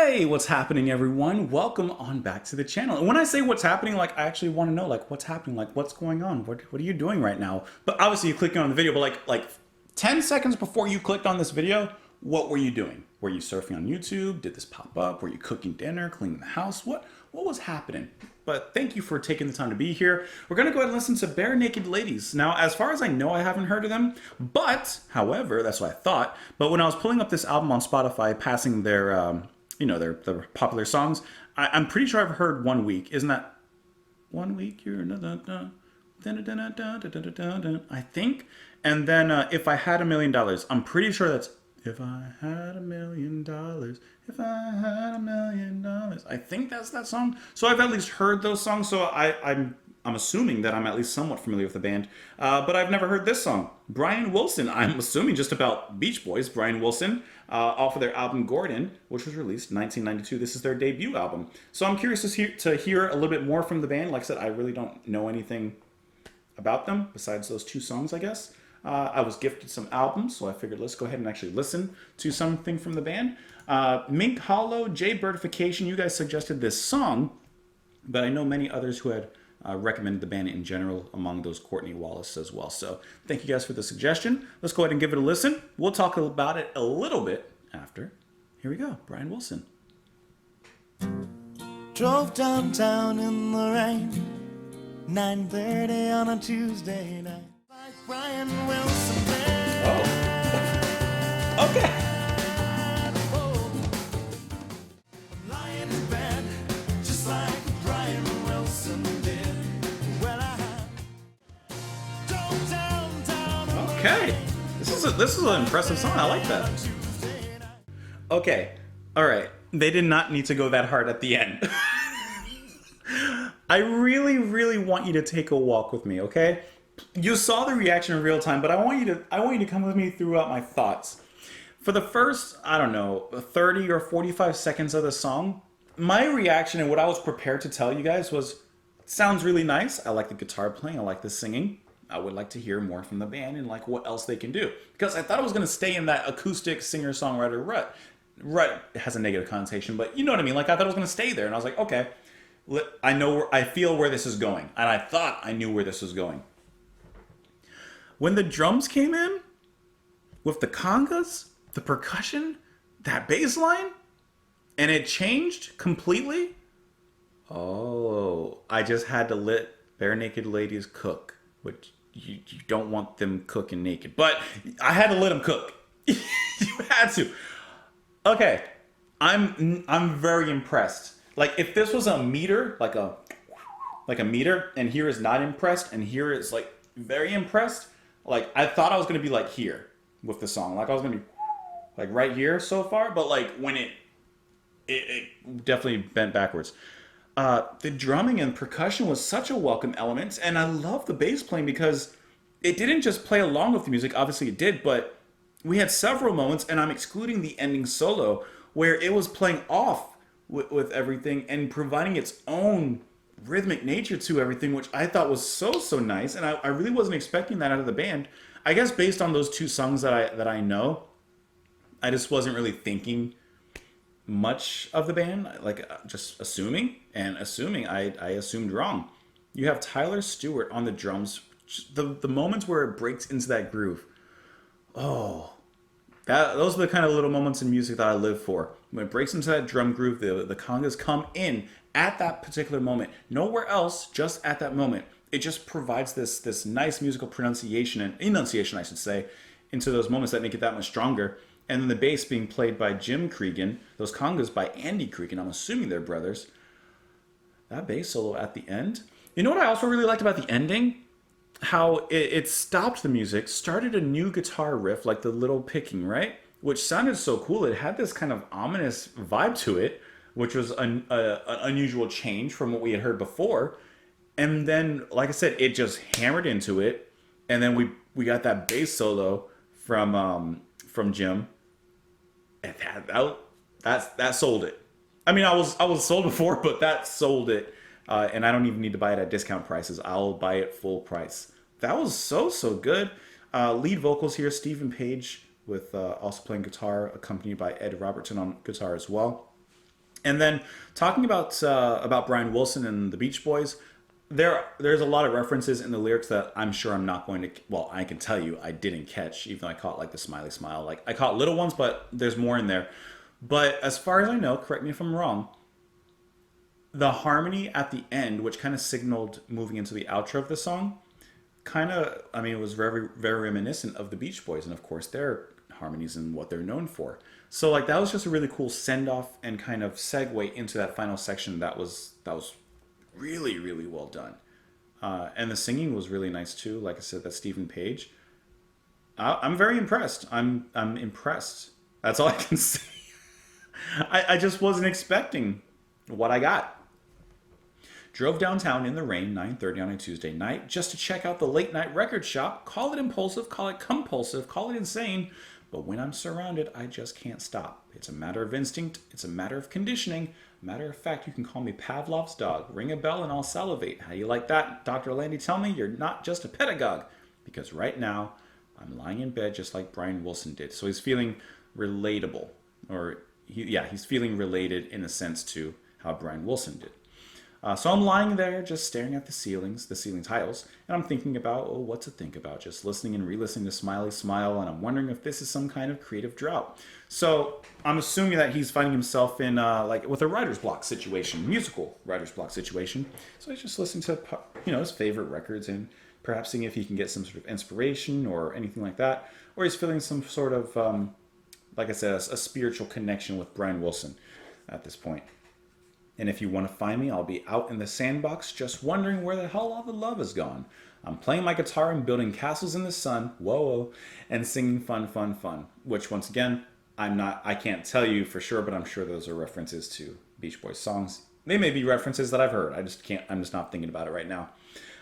Hey, what's happening, everyone? Welcome on back to the channel. And when I say what's happening, like, I actually want to know, like, what's happening, like, what's going on? What are you doing right now? But obviously you're clicking on the video, but like 10 seconds before you clicked on this video, what were you doing? Were you surfing on YouTube? Did this pop up? Were you cooking dinner, cleaning the house? What was happening? But thank you for taking the time to be here. We're going to go ahead and listen to Barenaked Ladies. Now, as far as I know, I haven't heard of them, but, however, that's what I thought. But when I was pulling up this album on Spotify, passing their, their popular songs, I'm pretty sure I've heard 1 week. Isn't that 1 week? You're I think. And then If I Had $1,000,000, I'm pretty sure that's if I had $1,000,000, if I had $1,000,000. I think that's that song. So I've at least heard those songs. So I'm assuming that I'm at least somewhat familiar with the band. But I've never heard this song. Brian Wilson, I'm assuming just about Beach Boys. Brian Wilson, off of their album Gordon, which was released in 1992. This is their debut album. So I'm curious to hear a little bit more from the band. Like I said, I really don't know anything about them besides those two songs, I guess. I was gifted some albums, so I figured let's go ahead and actually listen to something from the band. Mink Hollow, J Birdification, you guys suggested this song, but I know many others who had recommended the band in general, among those Courtney Wallace as well. So thank you guys for the suggestion. Let's go ahead and give it a listen. We'll talk about it a little bit after. Here we go, Brian Wilson. Drove downtown in the rain, 9:30 on a Tuesday night. Brian Wilson there. Oh. Okay. Lying in bed, just like Brian Wilson did. Well, drove downtown. Okay. This is an impressive song. I like that. Okay. All right. They did not need to go that hard at the end. I really, really want you to take a walk with me, okay? You saw the reaction in real time, but I want you to come with me throughout my thoughts. For the first, I don't know, 30 or 45 seconds of the song, my reaction and what I was prepared to tell you guys was, sounds really nice. I like the guitar playing. I like the singing. I would like to hear more from the band and like what else they can do. Because I thought it was going to stay in that acoustic singer-songwriter rut. Rut has a negative connotation, but you know what I mean? Like I thought it was going to stay there. And I was like, okay, I feel where this is going. And I thought I knew where this was going. When the drums came in, with the congas, the percussion, that bass line, and it changed completely, oh, I just had to let Barenaked Ladies cook, which you don't want them cooking naked. But I had to let them cook. You had to. Okay, I'm very impressed. Like, if this was a meter, like a meter, and here is not impressed, and here is, like, very impressed, like, I thought I was going to be, like, here with the song. Like, I was going to be, like, right here so far. But, like, when it definitely bent backwards. The drumming and percussion was such a welcome element. And I love the bass playing because it didn't just play along with the music. Obviously, it did. But we had several moments, and I'm excluding the ending solo, where it was playing off with everything and providing its own rhythmic nature to everything, which I thought was so nice, and I really wasn't expecting that out of the band. I guess based on those two songs that I know, I just wasn't really thinking much of the band, like just assuming, I assumed wrong. You have Tyler Stewart on the drums, the moments where it breaks into that groove. Oh, those are the kind of little moments in music that I live for. When it breaks into that drum groove, the congas come in at that particular moment. Nowhere else, just at that moment. It just provides this nice musical pronunciation and enunciation, I should say, into those moments that make it that much stronger. And then the bass being played by Jim Cregan, those congas by Andy Cregan, I'm assuming they're brothers. That bass solo at the end. You know what I also really liked about the ending? How it stopped the music, started a new guitar riff, like the little picking, right? Which sounded so cool. It had this kind of ominous vibe to it, which was an unusual change from what we had heard before. And then, like I said, it just hammered into it. And then we got that bass solo from Jim. And that sold it. I mean, I was sold before, but that sold it. And I don't even need to buy it at discount prices. I'll buy it full price. That was so good. Lead vocals here, Stephen Page, with also playing guitar, accompanied by Ed Robertson on guitar as well. And then talking about Brian Wilson and the Beach Boys, there's a lot of references in the lyrics that I'm sure I'm not going to. Well, I can tell you I didn't catch, even though I caught like the smiley smile. Like I caught little ones, but there's more in there. But as far as I know, correct me if I'm wrong, the harmony at the end, which kind of signaled moving into the outro of the song, kind of, I mean, it was very, very reminiscent of the Beach Boys, and of course their harmonies and what they're known for. So like that was just a really cool send off and kind of segue into that final section. That was really, really well done, and the singing was really nice too. Like I said, that Stephen Page. I'm very impressed. I'm impressed. That's all I can say. I just wasn't expecting what I got. Drove downtown in the rain, 9:30 on a Tuesday night, just to check out the late night record shop. Call it impulsive, call it compulsive, call it insane. But when I'm surrounded, I just can't stop. It's a matter of instinct. It's a matter of conditioning. Matter of fact, you can call me Pavlov's dog. Ring a bell and I'll salivate. How do you like that? Dr. Landy, tell me you're not just a pedagogue. Because right now, I'm lying in bed just like Brian Wilson did. So he's feeling relatable. He's feeling related in a sense to how Brian Wilson did. So I'm lying there just staring at the ceiling tiles, and I'm thinking about, what to think about, just listening and re-listening to Smiley Smile, and I'm wondering if this is some kind of creative drought. So I'm assuming that he's finding himself in, with a writer's block situation, musical writer's block situation. So he's just listening to, his favorite records and perhaps seeing if he can get some sort of inspiration or anything like that. Or he's feeling some sort of, like I said, a spiritual connection with Brian Wilson at this point. And if you want to find me, I'll be out in the sandbox just wondering where the hell all the love has gone. I'm playing my guitar and building castles in the sun, whoa, and singing fun, fun, fun. Which, once again, I can't tell you for sure, but I'm sure those are references to Beach Boys songs. They may be references that I've heard. I'm just not thinking about it right now.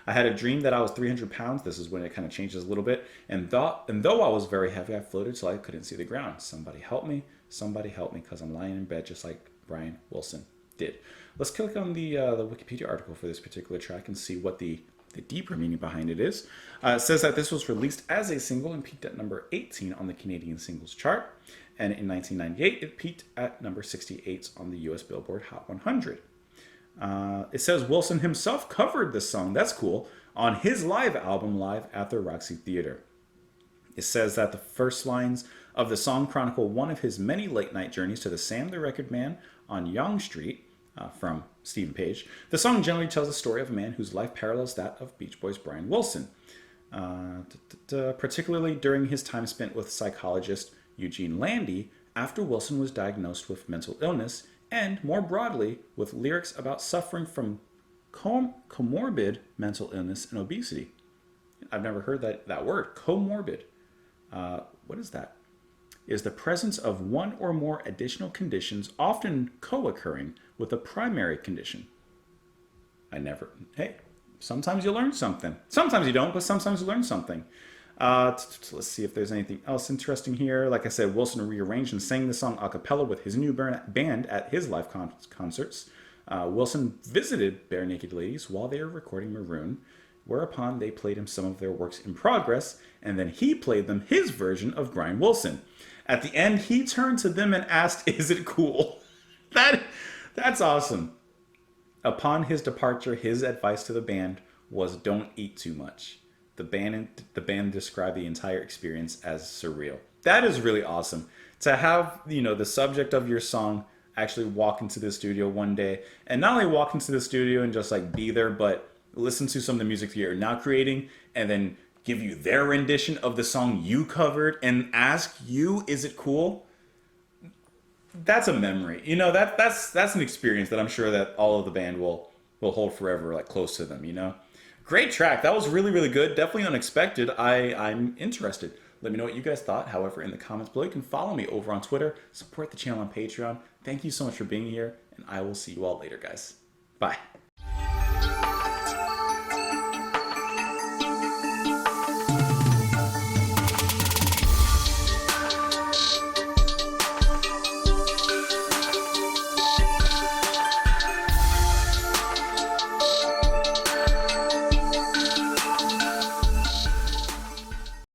I had a dream that I was 300 pounds. This is when it kind of changes a little bit. And though I was very heavy, I floated till I couldn't see the ground. Somebody help me, because I'm lying in bed just like Brian Wilson did. Let's click on the Wikipedia article for this particular track and see what the deeper meaning behind it is. It says that this was released as a single and peaked at number 18 on the Canadian singles chart. And in 1998, it peaked at number 68 on the US Billboard Hot 100. It says Wilson himself covered this song, that's cool, on his live album Live at the Roxy Theater. It says that the first lines of the song chronicle one of his many late-night journeys to the Sam the Record Man on Yonge Street, from Stephen Page. The song generally tells the story of a man whose life parallels that of Beach Boys' Brian Wilson, particularly during his time spent with psychologist Eugene Landy after Wilson was diagnosed with mental illness, and more broadly with lyrics about suffering from comorbid mental illness and obesity. I've never heard that word, comorbid. What is that? Is the presence of one or more additional conditions often co-occurring with a primary condition. Hey, sometimes you learn something. Sometimes you don't, but sometimes you learn something. Let's see if there's anything else interesting here. Like I said, Wilson rearranged and sang the song a cappella with his new band at his live concerts. Wilson visited Barenaked Ladies while they were recording Maroon, whereupon they played him some of their works in progress, and then he played them his version of Brian Wilson. At the end, he turned to them and asked, "Is it cool?" That's awesome. Upon his departure, his advice to the band was don't eat too much. The band described the entire experience as surreal. That is really awesome. To have, the subject of your song actually walk into the studio one day, and not only walk into the studio and just be there, but listen to some of the music that you're now creating, and then give you their rendition of the song you covered and ask you, is it cool? That's a memory. That's an experience that I'm sure that all of the band will hold forever, close to them, Great track. That was really, really good. Definitely unexpected. I'm interested. Let me know what you guys thought. However, in the comments below, you can follow me over on Twitter, support the channel on Patreon. Thank you so much for being here, and I will see you all later, guys. Bye.